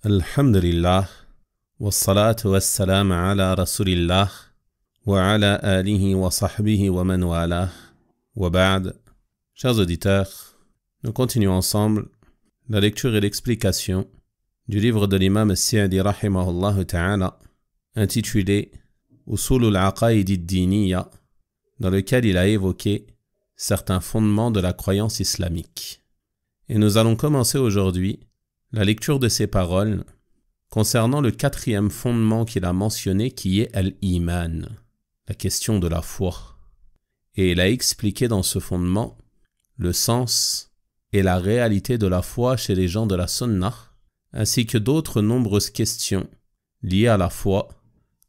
Alhamdulillah, wassalatu wassalam ala rasulillah, wa ala alihi wa sahbihi wa man walah, wa ba'd. Chers auditeurs, nous continuons ensemble la lecture et l'explication du livre de l'imam As-Sa'di rahimahullah ta'ala, intitulé Usulul Aqaïd ad-Diniya, dans lequel il a évoqué certains fondements de la croyance islamique. Et nous allons commencer aujourd'hui la lecture de ces paroles concernant le quatrième fondement qu'il a mentionné, qui est al-Iman, la question de la foi. Et il a expliqué dans ce fondement le sens et la réalité de la foi chez les gens de la Sunnah, ainsi que d'autres nombreuses questions liées à la foi,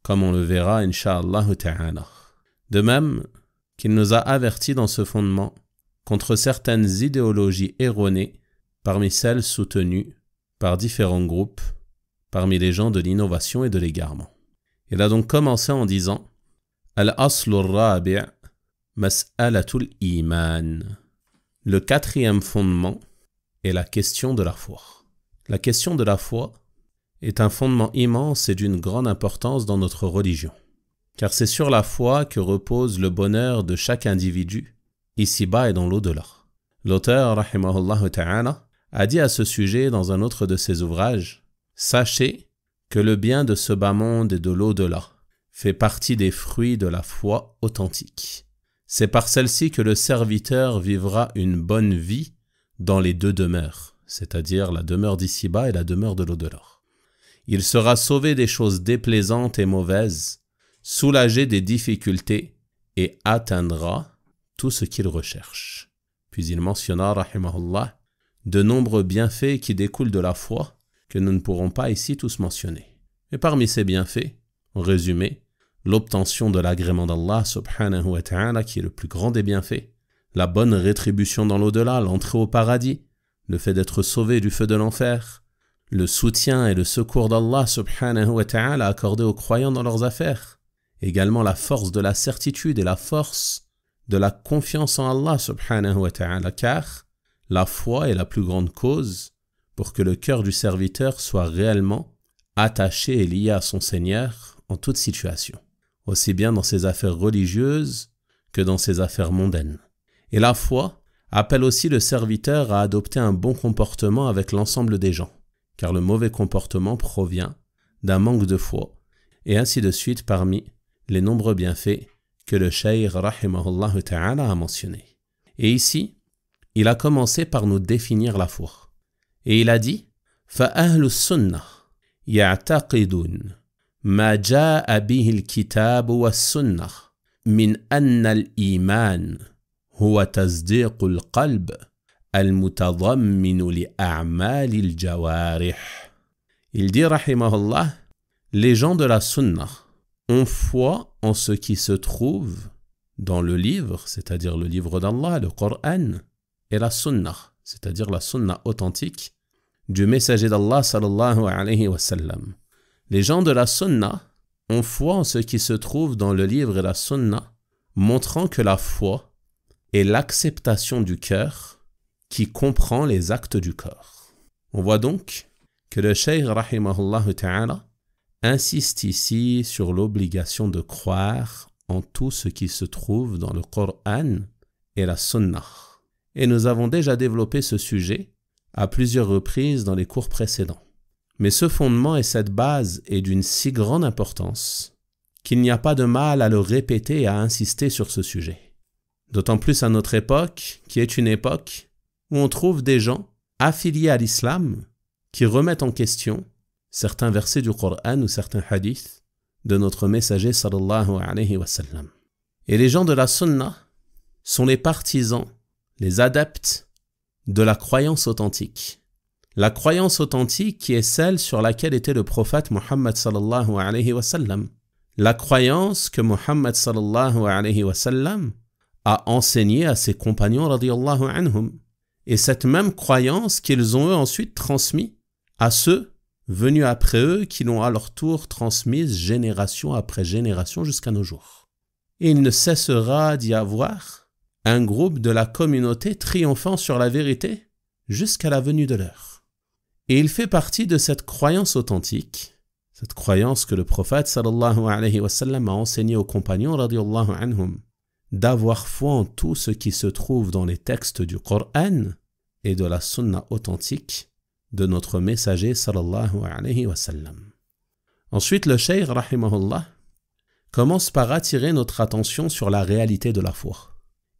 comme on le verra, incha'Allah ta'ala. De même qu'il nous a avertis dans ce fondement contre certaines idéologies erronées parmi celles soutenues par différents groupes, parmi les gens de l'innovation et de l'égarement. Il a donc commencé en disant Al-Aslu al-Rabi' Mas'alatul Iman. Le quatrième fondement est la question de la foi. La question de la foi est un fondement immense et d'une grande importance dans notre religion, car c'est sur la foi que repose le bonheur de chaque individu, ici-bas et dans l'au-delà. L'auteur, rahimahullah ta'ala, a dit à ce sujet dans un autre de ses ouvrages « Sachez que le bien de ce bas monde et de l'au-delà fait partie des fruits de la foi authentique. C'est par celle-ci que le serviteur vivra une bonne vie dans les deux demeures, c'est-à-dire la demeure d'ici-bas et la demeure de l'au-delà. Il sera sauvé des choses déplaisantes et mauvaises, soulagé des difficultés et atteindra tout ce qu'il recherche. » Puis il mentionna, rahimahullah, de nombreux bienfaits qui découlent de la foi que nous ne pourrons pas ici tous mentionner. Et parmi ces bienfaits, en résumé, l'obtention de l'agrément d'Allah subhanahu wa ta'ala qui est le plus grand des bienfaits, la bonne rétribution dans l'au-delà, l'entrée au paradis, le fait d'être sauvé du feu de l'enfer, le soutien et le secours d'Allah subhanahu wa ta'ala accordé aux croyants dans leurs affaires, également la force de la certitude et la force de la confiance en Allah subhanahu wa ta'ala, car la foi est la plus grande cause pour que le cœur du serviteur soit réellement attaché et lié à son Seigneur en toute situation, aussi bien dans ses affaires religieuses que dans ses affaires mondaines. Et la foi appelle aussi le serviteur à adopter un bon comportement avec l'ensemble des gens, car le mauvais comportement provient d'un manque de foi, et ainsi de suite parmi les nombreux bienfaits que le Cheikh rahimahullah ta'ala a mentionnés. Et ici, il a commencé par nous définir la foi. Et il a dit فَأَهْلُ السُّنَّةِ يَعْتَقِدُونَ مَا جَاءَ بِهِ الْكِتَابُ وَالسُّنَّةِ مِنْ أَنَّ الْإِيمَانَ هُوَ تَصْدِيقُ الْقَلْبِ الْمُتَضَمِّنُ لِأَعْمَالِ الْجَوَارِحِ. Il dit rahimahullah, les gens de la Sunnah ont foi en ce qui se trouve dans le livre, c'est-à-dire le livre d'Allah, le Coran, et la Sunnah, c'est-à-dire la Sunnah authentique du messager d'Allah sallallahu alayhi wa sallam. Les gens de la Sunnah ont foi en ce qui se trouve dans le livre et la Sunnah, montrant que la foi est l'acceptation du cœur qui comprend les actes du corps. On voit donc que le Cheikh rahimahullah ta'ala insiste ici sur l'obligation de croire en tout ce qui se trouve dans le Coran et la Sunnah. Et nous avons déjà développé ce sujet à plusieurs reprises dans les cours précédents. Mais ce fondement et cette base est d'une si grande importance qu'il n'y a pas de mal à le répéter et à insister sur ce sujet. D'autant plus à notre époque, qui est une époque où on trouve des gens affiliés à l'islam qui remettent en question certains versets du Coran ou certains hadiths de notre messager sallallahu alayhi wa sallam. Et les gens de la Sunnah sont les partisans, les adeptes de la croyance authentique. La croyance authentique qui est celle sur laquelle était le prophète Muhammad sallallahu alayhi wa sallam. La croyance que Muhammad sallallahu alayhi wa sallam a enseignée à ses compagnons radiyallahu anhum. Et cette même croyance qu'ils ont eux ensuite transmis à ceux venus après eux qui l'ont à leur tour transmise génération après génération jusqu'à nos jours. Et il ne cessera d'y avoir un groupe de la communauté triomphant sur la vérité jusqu'à la venue de l'heure. Et il fait partie de cette croyance authentique, cette croyance que le prophète sallallahu alayhi wa sallam a enseigné aux compagnons radiyallahu anhum, d'avoir foi en tout ce qui se trouve dans les textes du Coran et de la sunna authentique de notre messager sallallahu alayhi wa sallam. Ensuite, le cheikh rahimahullah commence par attirer notre attention sur la réalité de la foi.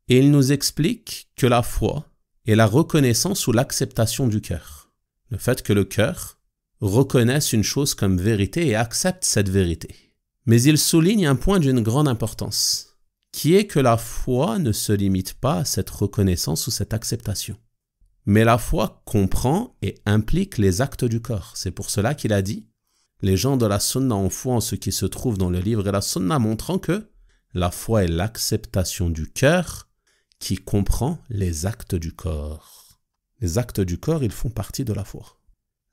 Et il nous explique que la foi est la reconnaissance ou l'acceptation du cœur. Le fait que le cœur reconnaisse une chose comme vérité et accepte cette vérité. Mais il souligne un point d'une grande importance, qui est que la foi ne se limite pas à cette reconnaissance ou cette acceptation. Mais la foi comprend et implique les actes du corps. C'est pour cela qu'il a dit « Les gens de la sunna ont foi en ce qui se trouve dans le livre et la sunna » montrant que la foi est l'acceptation du cœur qui comprend les actes du corps. Les actes du corps, ils font partie de la foi.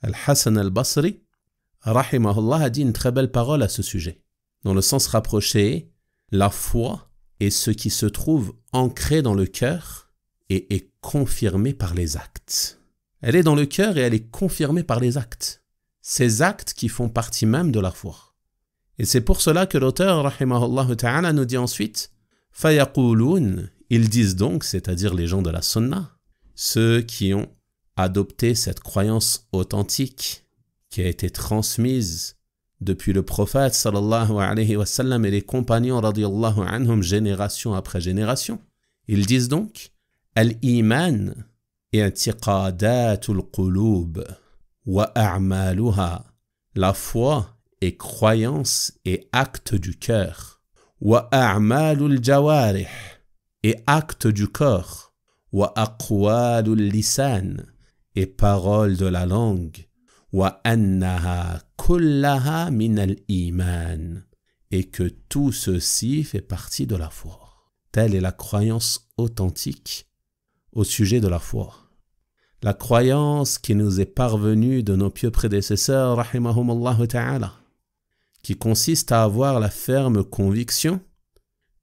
Al-Hassan al-Basri, rahimahullah, a dit une très belle parole à ce sujet. Dans le sens rapproché, la foi est ce qui se trouve ancré dans le cœur et est confirmé par les actes. Elle est dans le cœur et elle est confirmée par les actes. Ces actes qui font partie même de la foi. Et c'est pour cela que l'auteur, rahimahullah ta'ala, nous dit ensuite « Fayaqouloun » ils disent donc, c'est-à-dire les gens de la sunna, ceux qui ont adopté cette croyance authentique qui a été transmise depuis le prophète sallallahu alayhi wa sallam et les compagnons radiyallahu anhum génération après génération. Ils disent donc al-iman i'tiqadatul qulub wa a'maluha, la foi est croyance et acte du cœur, wa a'malul jawarih, et acte du corps, wa aqwalul lisan, et parole de la langue, wa annaha kullaha min al-iman, et que tout ceci fait partie de la foi. Telle est la croyance authentique au sujet de la foi. La croyance qui nous est parvenue de nos pieux prédécesseurs, rahimahumullah ta'ala, qui consiste à avoir la ferme conviction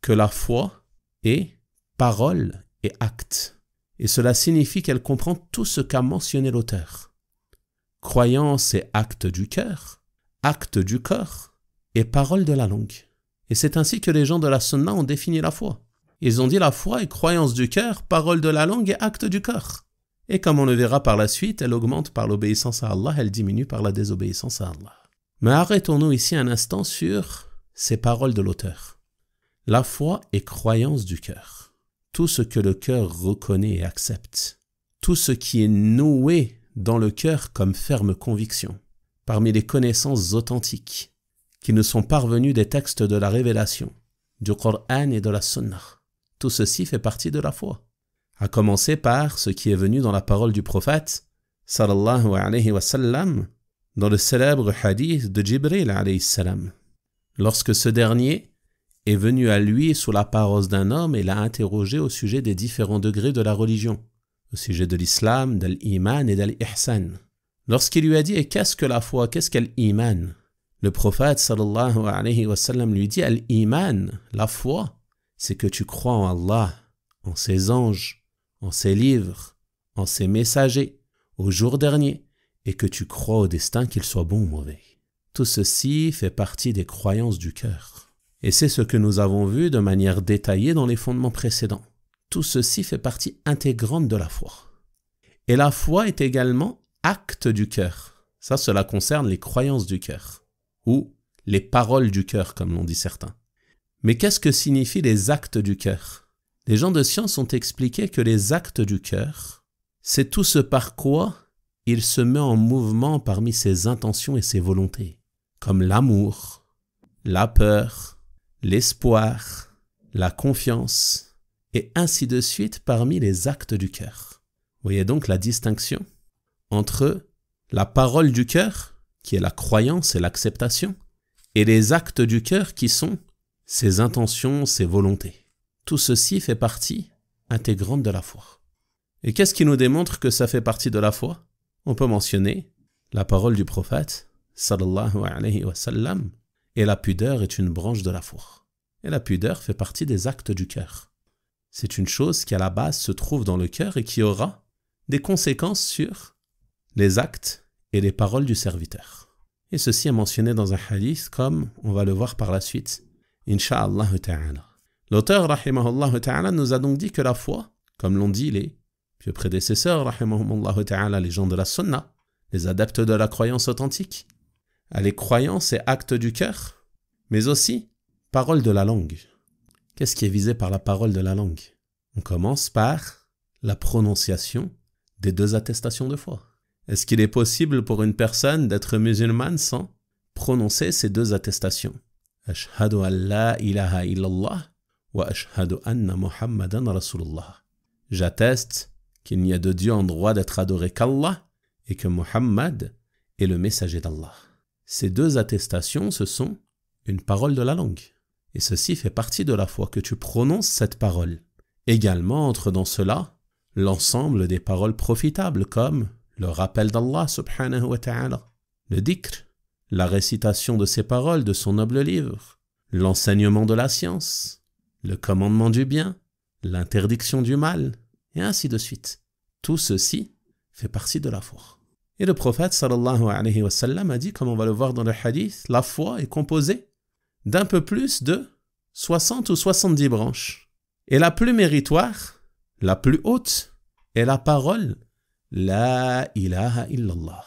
que la foi est parole et acte. Et cela signifie qu'elle comprend tout ce qu'a mentionné l'auteur. Croyance et acte du cœur, acte du corps et parole de la langue. Et c'est ainsi que les gens de la sunna ont défini la foi. Ils ont dit la foi est croyance du cœur, parole de la langue et acte du corps. Et comme on le verra par la suite, elle augmente par l'obéissance à Allah, elle diminue par la désobéissance à Allah. Mais arrêtons-nous ici un instant sur ces paroles de l'auteur. La foi est croyance du cœur. Tout ce que le cœur reconnaît et accepte. Tout ce qui est noué dans le cœur comme ferme conviction. Parmi les connaissances authentiques qui nous sont parvenues des textes de la révélation, du Coran et de la Sunna. Tout ceci fait partie de la foi. À commencer par ce qui est venu dans la parole du prophète, sallallahu alayhi wa sallam, dans le célèbre hadith de Jibril alayhi salam. Lorsque ce dernier est venu à lui sous l'apparence d'un homme et l'a interrogé au sujet des différents degrés de la religion, au sujet de l'islam, de l'iman et de l'ihsan. Lorsqu'il lui a dit « Et qu'est-ce que la foi? Qu'est-ce qu'est l'iman » Le prophète sallallahu alayhi wa sallam lui dit « Al-iman, la foi, c'est que tu crois en Allah, en ses anges, en ses livres, en ses messagers, au jour dernier, et que tu crois au destin qu'il soit bon ou mauvais. » Tout ceci fait partie des croyances du cœur. Et c'est ce que nous avons vu de manière détaillée dans les fondements précédents. Tout ceci fait partie intégrante de la foi. Et la foi est également acte du cœur. Ça, cela concerne les croyances du cœur, ou les paroles du cœur, comme l'ont dit certains. Mais qu'est-ce que signifient les actes du cœur? Les gens de science ont expliqué que les actes du cœur, c'est tout ce par quoi il se met en mouvement parmi ses intentions et ses volontés, comme l'amour, la peur, l'espoir, la confiance, et ainsi de suite parmi les actes du cœur. Vous voyez donc la distinction entre la parole du cœur, qui est la croyance et l'acceptation, et les actes du cœur qui sont ses intentions, ses volontés. Tout ceci fait partie intégrante de la foi. Et qu'est-ce qui nous démontre que ça fait partie de la foi? On peut mentionner la parole du prophète, sallallahu alayhi wa sallam, et la pudeur est une branche de la foi. Et la pudeur fait partie des actes du cœur. C'est une chose qui à la base se trouve dans le cœur et qui aura des conséquences sur les actes et les paroles du serviteur. Et ceci est mentionné dans un hadith comme on va le voir par la suite, Inch'Allah ta'ala. L'auteur, rahimahullah ta'ala, nous a donc dit que la foi, comme l'ont dit les pieux prédécesseurs, rahimahumullah ta'ala, les gens de la sunna, les adeptes de la croyance authentique, elle est croyance et acte du cœur, mais aussi parole de la langue. Qu'est-ce qui est visé par la parole de la langue? On commence par la prononciation des 2 attestations de foi. Est-ce qu'il est possible pour une personne d'être musulmane sans prononcer ces 2 attestations? Ashhadu an la ilaha illallah wa ashhadu anna Muhammadan Rasulullah. J'atteste qu'il n'y a de Dieu en droit d'être adoré qu'Allah et que Muhammad est le messager d'Allah. Ces 2 attestations, ce sont une parole de la langue. Et ceci fait partie de la foi, que tu prononces cette parole. Également entre dans cela l'ensemble des paroles profitables comme le rappel d'Allah subhanahu wa ta'ala, le dhikr, la récitation de ses paroles, de son noble livre, l'enseignement de la science, le commandement du bien, l'interdiction du mal, et ainsi de suite. Tout ceci fait partie de la foi. Et le prophète sallallahu alayhi wa sallam a dit, comme on va le voir dans le hadith, la foi est composée d'un peu plus de 60 ou 70 branches. Et la plus méritoire, la plus haute, est la parole La ilaha illallah.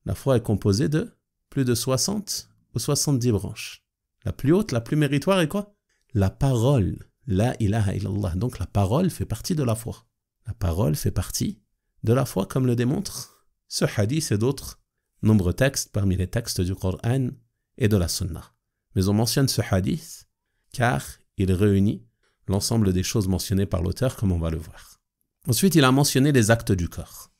La foi est composée de plus de 60 ou 70 branches. La plus haute, la plus méritoire est quoi? La parole La ilaha illallah. Donc la parole fait partie de la foi. La parole fait partie de la foi, comme le démontre ce hadith et d'autres nombreux textes parmi les textes du Coran et de la Sunna. Mais on mentionne ce hadith car il réunit l'ensemble des choses mentionnées par l'auteur, comme on va le voir. Ensuite, il a mentionné les actes du corps.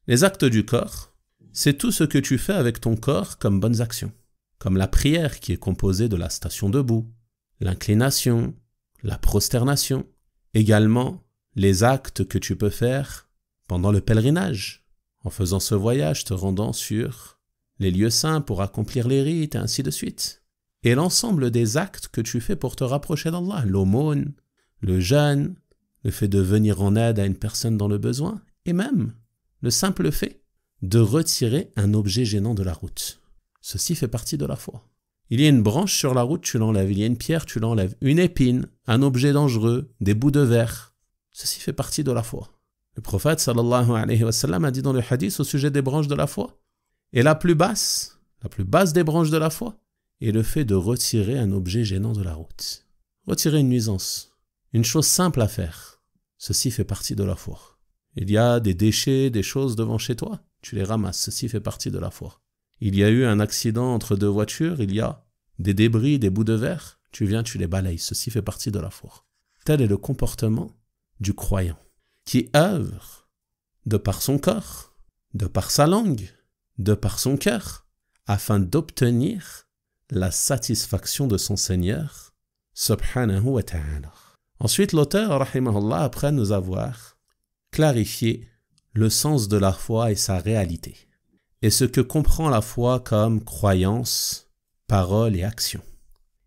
Les actes du corps, c'est tout ce que tu fais avec ton corps comme bonnes actions, comme la prière qui est composée de la station debout, l'inclination, la prosternation, également les actes que tu peux faire pendant le pèlerinage, en faisant ce voyage, te rendant sur les lieux saints pour accomplir les rites, et ainsi de suite. Et l'ensemble des actes que tu fais pour te rapprocher d'Allah, l'aumône, le jeûne, le fait de venir en aide à une personne dans le besoin, et même le simple fait de retirer un objet gênant de la route. Ceci fait partie de la foi. Il y a une branche sur la route, tu l'enlèves. Il y a une pierre, tu l'enlèves. Une épine, un objet dangereux, des bouts de verre. Ceci fait partie de la foi. Le prophète sallallahu alayhi wa sallam a dit dans le hadith au sujet des branches de la foi. Et la plus basse des branches de la foi, est le fait de retirer un objet gênant de la route. Retirer une nuisance, une chose simple à faire. Ceci fait partie de la foi. Il y a des déchets, des choses devant chez toi, tu les ramasses. Ceci fait partie de la foi. Il y a eu un accident entre 2 voitures, il y a des débris, des bouts de verre, tu viens, tu les balayes. Ceci fait partie de la foi. Tel est le comportement du croyant, qui œuvre de par son corps, de par sa langue, de par son cœur, afin d'obtenir la satisfaction de son Seigneur, subhanahu wa ta'ala. Ensuite, l'auteur, rahimahullah, après nous avoir clarifié le sens de la foi et sa réalité, et ce que comprend la foi comme croyance, parole et action.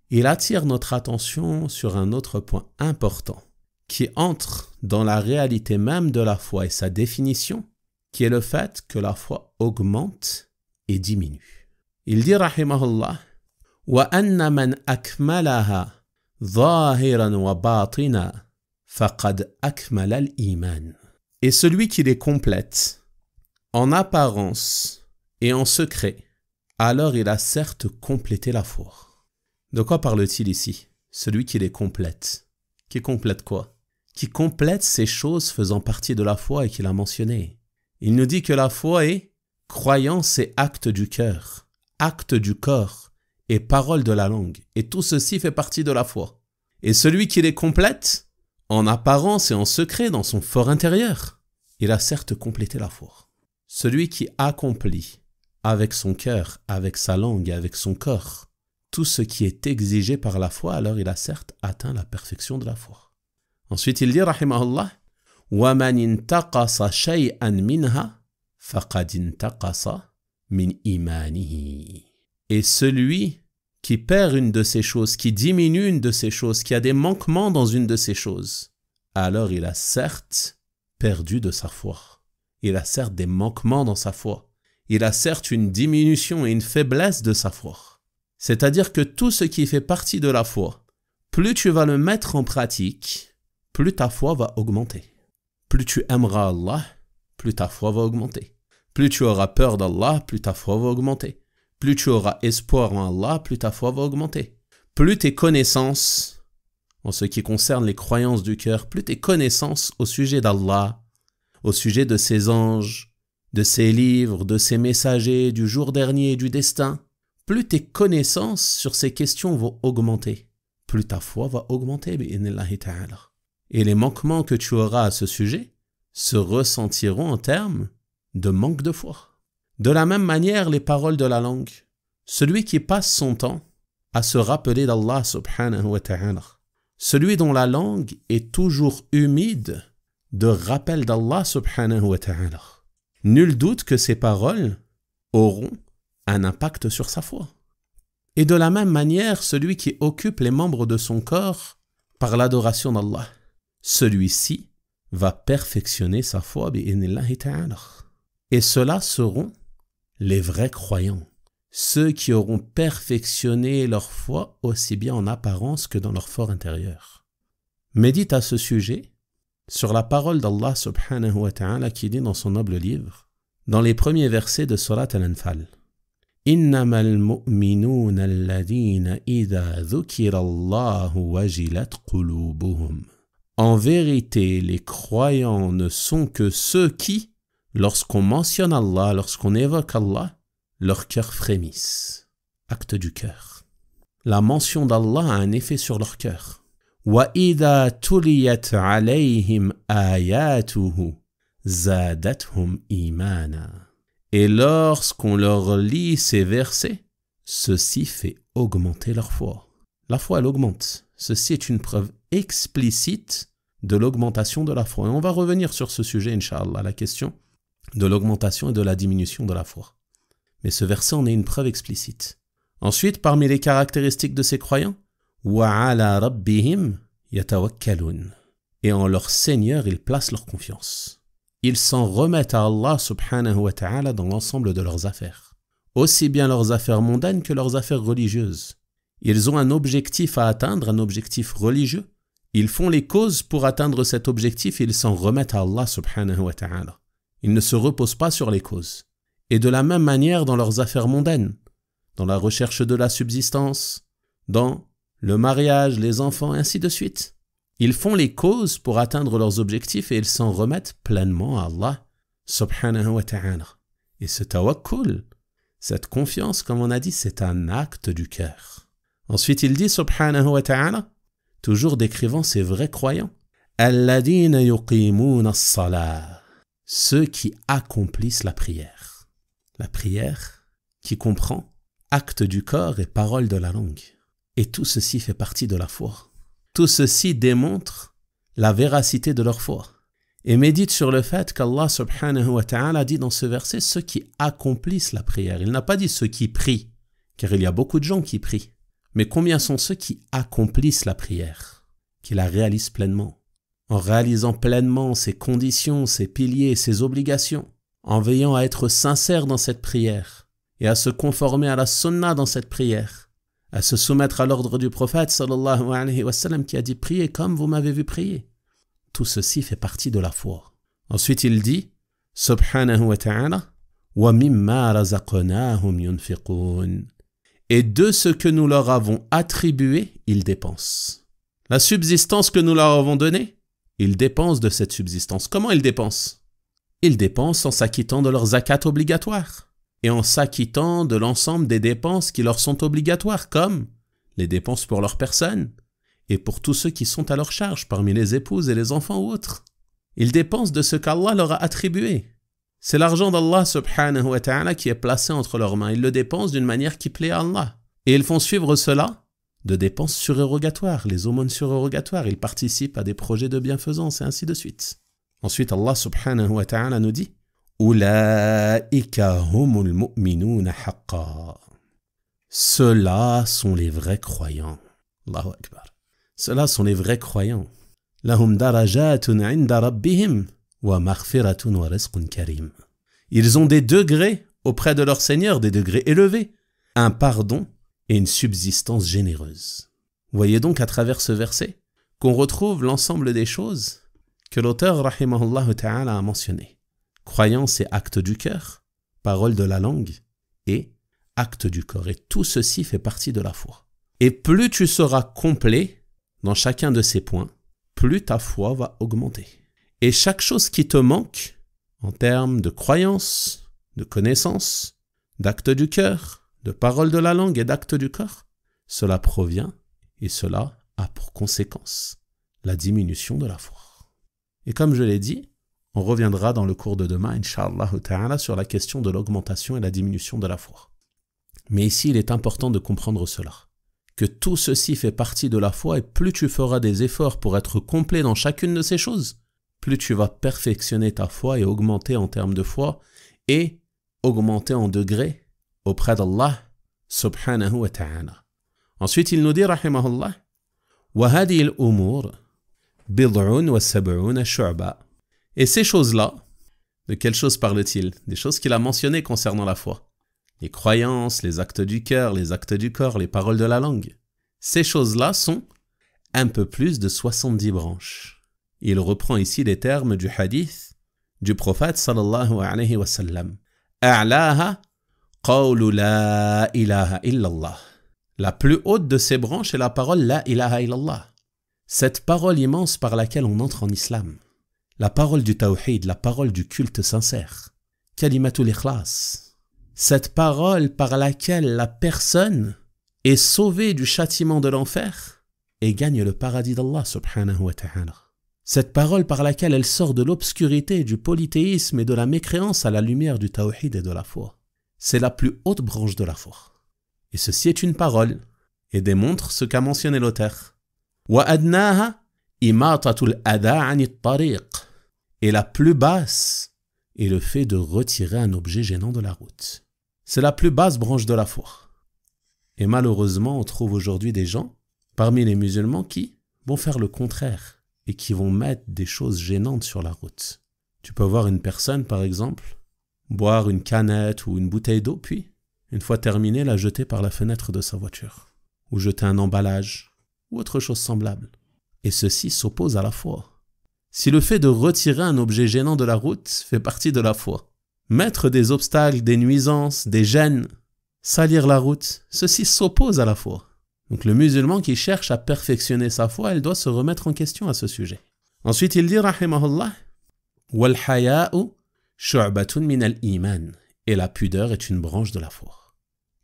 Il attire notre attention sur un autre point important, qui entre dans la réalité même de la foi et sa définition, qui est le fait que la foi augmente et diminue. Il dit, rahimahullah, وَأَنَّ مَنْ أَكْمَلَهَا ظَاهِرًا وَبَاطِنًا فَقَدْ أَكْمَلَ الْإِيمَانِ. Et celui qui les complète en apparence et en secret, alors il a certes complété la foi. De quoi parle-t-il ici? Celui qui les complète. Qui complète quoi? Qui complète ces choses faisant partie de la foi et qu'il a mentionné. Il nous dit que la foi est croyance et acte du cœur, acte du corps et parole de la langue. Et tout ceci fait partie de la foi. Et celui qui les complète, en apparence et en secret dans son fort intérieur, il a certes complété la foi. Celui qui accomplit avec son cœur, avec sa langue et avec son corps tout ce qui est exigé par la foi, alors il a certes atteint la perfection de la foi. Ensuite il dit, rahimahullah, وَمَنْ انْتَقَصَ شَيْئًا مِنْهَا فَقَدْ انْتَقَصَ مِنْ إِيمَانِهِ. Et celui qui perd une de ces choses, qui diminue une de ces choses, qui a des manquements dans une de ces choses, alors il a certes perdu de sa foi. Il a certes des manquements dans sa foi. il a certes une diminution et une faiblesse de sa foi. C'est-à-dire que tout ce qui fait partie de la foi, plus tu vas le mettre en pratique, plus ta foi va augmenter. Plus tu aimeras Allah, plus ta foi va augmenter. Plus tu auras peur d'Allah, plus ta foi va augmenter. Plus tu auras espoir en Allah, plus ta foi va augmenter. Plus tes connaissances, en ce qui concerne les croyances du cœur, plus tes connaissances au sujet d'Allah, au sujet de ses anges, de ses livres, de ses messagers, du jour dernier et du destin, plus tes connaissances sur ces questions vont augmenter, plus ta foi va augmenter, bi'idhnillahi ta'ala. Et les manquements que tu auras à ce sujet se ressentiront en termes de manque de foi. De la même manière, les paroles de la langue. Celui qui passe son temps à se rappeler d'Allah subhanahu wa ta'ala, celui dont la langue est toujours humide de rappel d'Allah subhanahu wa ta'ala, nul doute que ces paroles auront un impact sur sa foi. Et de la même manière, celui qui occupe les membres de son corps par l'adoration d'Allah, celui-ci va perfectionner sa foi bi'idhnillahi ta'ala. Et ceux-là seront les vrais croyants, ceux qui auront perfectionné leur foi aussi bien en apparence que dans leur fort intérieur. Médite à ce sujet sur la parole d'Allah subhanahu wa ta'ala qui dit dans son noble livre, dans les premiers versets de Surat Al-Anfal, « Innamal mu'minuna alladhina idha dhukira Allahu wajilat qulubuhum » En vérité, les croyants ne sont que ceux qui, lorsqu'on mentionne Allah, lorsqu'on évoque Allah, leur cœur frémisse. Acte du cœur. La mention d'Allah a un effet sur leur cœur. وَإِذَا تُلِيَتْ عَلَيْهِمْ آيَاتُهُ زَادَتْهُمْ إِيمَانًا. Et lorsqu'on leur lit ces versets, ceci fait augmenter leur foi. La foi, elle augmente. Ceci est une preuve explicite de l'augmentation de la foi. Et on va revenir sur ce sujet, Inch'Allah, la question de l'augmentation et de la diminution de la foi. Mais ce verset en est une preuve explicite. Ensuite, parmi les caractéristiques de ces croyants, وَعَلَى رَبِّهِمْ يَتَوَكَّلُونَ. Et en leur Seigneur, ils placent leur confiance. Ils s'en remettent à Allah subhanahu wa ta'ala dans l'ensemble de leurs affaires. Aussi bien leurs affaires mondaines que leurs affaires religieuses. Ils ont un objectif à atteindre, un objectif religieux. Ils font les causes pour atteindre cet objectif et ils s'en remettent à Allah subhanahu wa ta'ala. Ils ne se reposent pas sur les causes. Et de la même manière dans leurs affaires mondaines, dans la recherche de la subsistance, dans le mariage, les enfants, et ainsi de suite. Ils font les causes pour atteindre leurs objectifs et ils s'en remettent pleinement à Allah subhanahu wa ta'ala. Et ce tawakkul, cette confiance, comme on a dit, c'est un acte du cœur. Ensuite, il dit subhanahu wa ta'ala, toujours décrivant ces vrais croyants, alladhina yuqimuna as-salah, ceux qui accomplissent la prière. La prière qui comprend acte du corps et parole de la langue. Et tout ceci fait partie de la foi. Tout ceci démontre la véracité de leur foi. Et médite sur le fait qu'Allah subhanahu wa ta'ala dit dans ce verset ceux qui accomplissent la prière. Il n'a pas dit ceux qui prient, car il y a beaucoup de gens qui prient. Mais combien sont ceux qui accomplissent la prière, qui la réalisent pleinement, en réalisant pleinement ses conditions, ses piliers, ses obligations, en veillant à être sincère dans cette prière et à se conformer à la sunna dans cette prière, à se soumettre à l'ordre du prophète sallallahu alayhi wa sallam qui a dit « Priez comme vous m'avez vu prier ». Tout ceci fait partie de la foi. Ensuite il dit « Subhanahu wa ta'ala wa mimma razaqnahum yunfiqun » et de ce que nous leur avons attribué, ils dépensent. La subsistance que nous leur avons donnée, ils dépensent de cette subsistance. Comment ils dépensent? Ils dépensent en s'acquittant de leurs zakat obligatoires et en s'acquittant de l'ensemble des dépenses qui leur sont obligatoires, comme les dépenses pour leur personne et pour tous ceux qui sont à leur charge, parmi les épouses et les enfants ou autres. Ils dépensent de ce qu'Allah leur a attribué. C'est l'argent d'Allah subhanahu wa ta'ala qui est placé entre leurs mains. Ils le dépensent d'une manière qui plaît à Allah. Et ils font suivre cela de dépenses surérogatoires, les aumônes surérogatoires. Ils participent à des projets de bienfaisance et ainsi de suite. Ensuite, Allah subhanahu wa ta'ala nous dit « Ulaika humul mu'minuna haqqa » Ceux-là sont les vrais croyants. Allahu Akbar. Ceux-là sont les vrais croyants. « Lahum darajatun inda rabbihim » wa maghfiratun wa rizqun karim. Ils ont des degrés auprès de leur Seigneur des degrés élevés, un pardon et une subsistance généreuse. Vous voyez donc à travers ce verset qu'on retrouve l'ensemble des choses que l'auteur rahimahullah ta'ala a mentionnées. Croyance et acte du cœur, parole de la langue et acte du corps. Et tout ceci fait partie de la foi. Et plus tu seras complet dans chacun de ces points, plus ta foi va augmenter. Et chaque chose qui te manque, en termes de croyance, de connaissance, d'acte du cœur, de parole de la langue et d'acte du corps, cela provient et cela a pour conséquence la diminution de la foi. Et comme je l'ai dit, on reviendra dans le cours de demain, Inch'Allah ta'ala, sur la question de l'augmentation et la diminution de la foi. Mais ici, il est important de comprendre cela, que tout ceci fait partie de la foi et plus tu feras des efforts pour être complet dans chacune de ces choses, plus tu vas perfectionner ta foi et augmenter en termes de foi et augmenter en degrés auprès d'Allah subhanahu wa ta'ala. Ensuite, il nous dit, rahimahullah, وَهَذِهِ الْأُمُورِ بِضْعٌ وَسَبْعُونَ شُعْبًا. Et ces choses-là, de quelles choses parle-t-il? Des choses qu'il a mentionnées concernant la foi. Les croyances, les actes du cœur, les actes du corps, les paroles de la langue. Ces choses-là sont un peu plus de 70 branches. Il reprend ici les termes du hadith du prophète sallallahu alayhi wa sallam. A'laha qawlu la ilaha illallah. La plus haute de ces branches est la parole la ilaha illallah. Cette parole immense par laquelle on entre en islam. La parole du tawhid, la parole du culte sincère. Kalimatul ikhlas. Cette parole par laquelle la personne est sauvée du châtiment de l'enfer et gagne le paradis d'Allah subhanahu wa ta'ala. Cette parole par laquelle elle sort de l'obscurité, du polythéisme et de la mécréance à la lumière du tawhid et de la foi. C'est la plus haute branche de la foi. Et ceci est une parole et démontre ce qu'a mentionné l'auteur. وَأَدْنَاهَا إِمَاطَةُ الْأَذَى عَنِ الطَّرِيقِ. Et la plus basse est le fait de retirer un objet gênant de la route. C'est la plus basse branche de la foi. Et malheureusement, on trouve aujourd'hui des gens, parmi les musulmans, qui vont faire le contraire et qui vont mettre des choses gênantes sur la route. Tu peux voir une personne, par exemple, boire une canette ou une bouteille d'eau, puis, une fois terminée, la jeter par la fenêtre de sa voiture, ou jeter un emballage, ou autre chose semblable. Et ceci s'oppose à la foi. Si le fait de retirer un objet gênant de la route fait partie de la foi, mettre des obstacles, des nuisances, des gênes, salir la route, ceci s'oppose à la foi. Donc le musulman qui cherche à perfectionner sa foi, elle doit se remettre en question à ce sujet. Ensuite, il dit, rahimahullah, wal haya'u shu'batun min al-iman. Et la pudeur est une branche de la foi.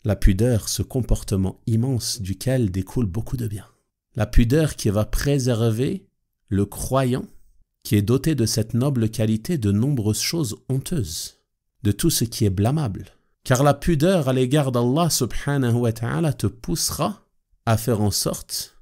La pudeur, ce comportement immense duquel découle beaucoup de bien. La pudeur qui va préserver le croyant qui est doté de cette noble qualité de nombreuses choses honteuses, de tout ce qui est blâmable. Car la pudeur à l'égard d'Allah subhanahu wa ta'ala te poussera à faire en sorte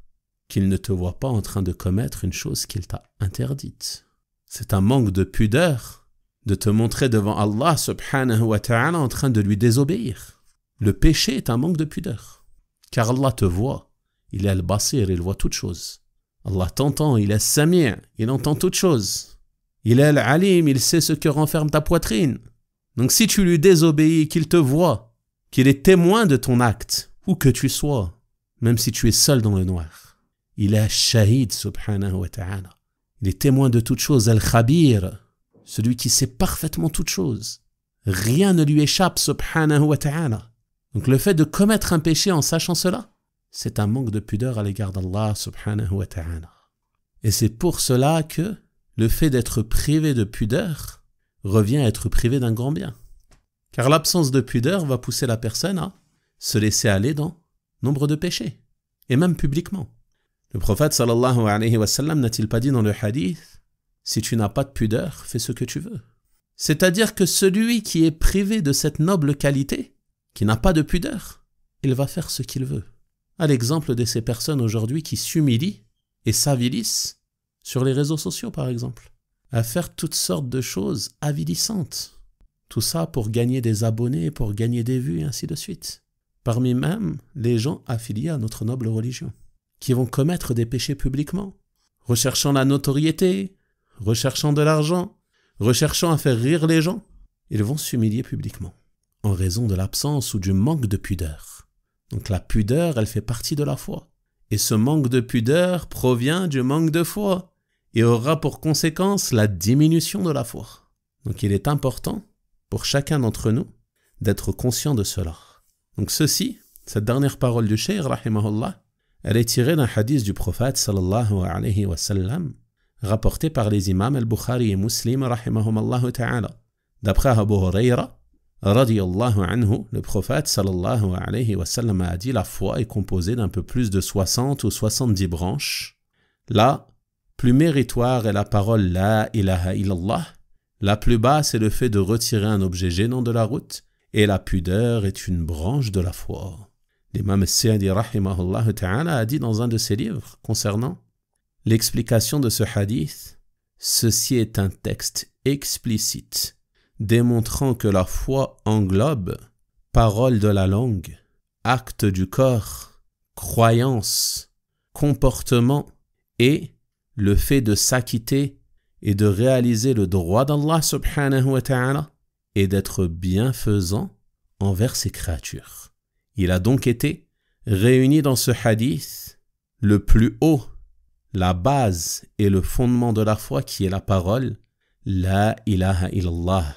qu'il ne te voit pas en train de commettre une chose qu'il t'a interdite. C'est un manque de pudeur de te montrer devant Allah subhanahu wa ta'ala en train de lui désobéir. Le péché est un manque de pudeur. Car Allah te voit, il est al-Basir, il voit toutes choses. Allah t'entend, il est Sami', il entend toutes choses. Il est al-Alim, il sait ce que renferme ta poitrine. Donc si tu lui désobéis, qu'il te voit, qu'il est témoin de ton acte, où que tu sois, même si tu es seul dans le noir, il est shahid subhanahu wa ta'ala. Il est témoin de toutes choses, al-Khabir, celui qui sait parfaitement toutes choses. Rien ne lui échappe subhanahu wa ta'ala. Donc le fait de commettre un péché en sachant cela, c'est un manque de pudeur à l'égard d'Allah subhanahu wa ta'ala. Et c'est pour cela que le fait d'être privé de pudeur revient à être privé d'un grand bien. Car l'absence de pudeur va pousser la personne à se laisser aller dans nombre de péchés, et même publiquement. Le prophète sallallahu alayhi wa sallam n'a-t-il pas dit dans le hadith, si tu n'as pas de pudeur, fais ce que tu veux. C'est-à-dire que celui qui est privé de cette noble qualité, qui n'a pas de pudeur, il va faire ce qu'il veut. À l'exemple de ces personnes aujourd'hui qui s'humilient et s'avilissent sur les réseaux sociaux par exemple, à faire toutes sortes de choses avilissantes. Tout ça pour gagner des abonnés, pour gagner des vues et ainsi de suite. Parmi même les gens affiliés à notre noble religion, qui vont commettre des péchés publiquement, recherchant la notoriété, recherchant de l'argent, recherchant à faire rire les gens, ils vont s'humilier publiquement, en raison de l'absence ou du manque de pudeur. Donc la pudeur, elle fait partie de la foi. Et ce manque de pudeur provient du manque de foi et aura pour conséquence la diminution de la foi. Donc il est important pour chacun d'entre nous d'être conscient de cela. Donc cette dernière parole du Cheikh, rahimahullah, elle est tirée d'un hadith du prophète sallallahu alayhi wa sallam, rapporté par les imams al-Bukhari et Muslim, rahimahumallahu ta'ala. D'après Abu Huraira, radiyallahu anhu, le prophète sallallahu alayhi wa sallam a dit: la foi est composée d'un peu plus de 60 ou 70 branches. La plus méritoire est la parole la ilaha illallah. La plus basse est le fait de retirer un objet gênant de la route. Et la pudeur est une branche de la foi. L'imam Sa'di rahimahullah ta'ala a dit dans un de ses livres concernant l'explication de ce hadith: ceci est un texte explicite démontrant que la foi englobe parole de la langue, acte du corps, croyance, comportement et le fait de s'acquitter et de réaliser le droit d'Allah subhanahu wa ta'ala et d'être bienfaisant envers ses créatures. Il a donc été réuni dans ce hadith le plus haut, la base et le fondement de la foi qui est la parole la ilaha illallah.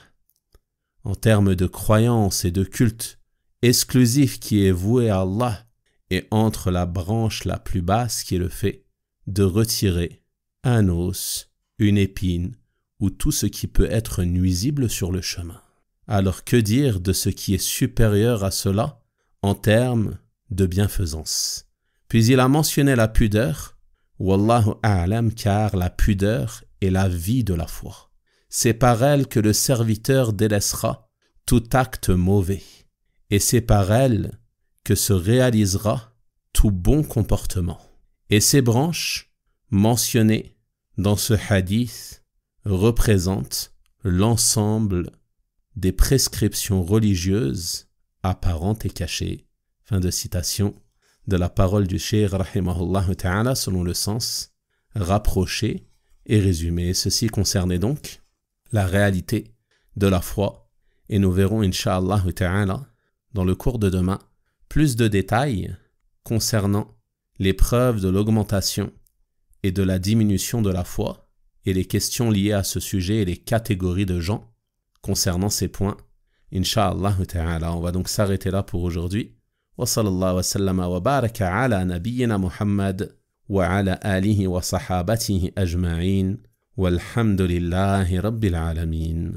En termes de croyance et de culte exclusif qui est voué à Allah, et entre la branche la plus basse qui est le fait de retirer un os, une épine ou tout ce qui peut être nuisible sur le chemin. Alors que dire de ce qui est supérieur à cela en termes de bienfaisance? Puis il a mentionné la pudeur, wallahu a'lam, car la pudeur est la vie de la foi. C'est par elle que le serviteur délaissera tout acte mauvais, et c'est par elle que se réalisera tout bon comportement. Et ces branches mentionnées dans ce hadith représentent l'ensemble des prescriptions religieuses apparentes et cachées. Fin de citation de la parole du Cheikh rahimahullah ta'ala selon le sens rapproché et résumé. Ceci concernait donc la réalité de la foi et nous verrons incha'Allah ta'ala dans le cours de demain plus de détails concernant les preuves de l'augmentation et de la diminution de la foi et les questions liées à ce sujet et les catégories de gens concernant ces points, incha'Allah ta'ala. On va donc s'arrêter là pour aujourd'hui. Wa sallallahu wa sallama wa baraka ala nabiyyina Muhammad wa ala alihi wa sahabatihi ajma'in walhamdulillahi rabbil alamin.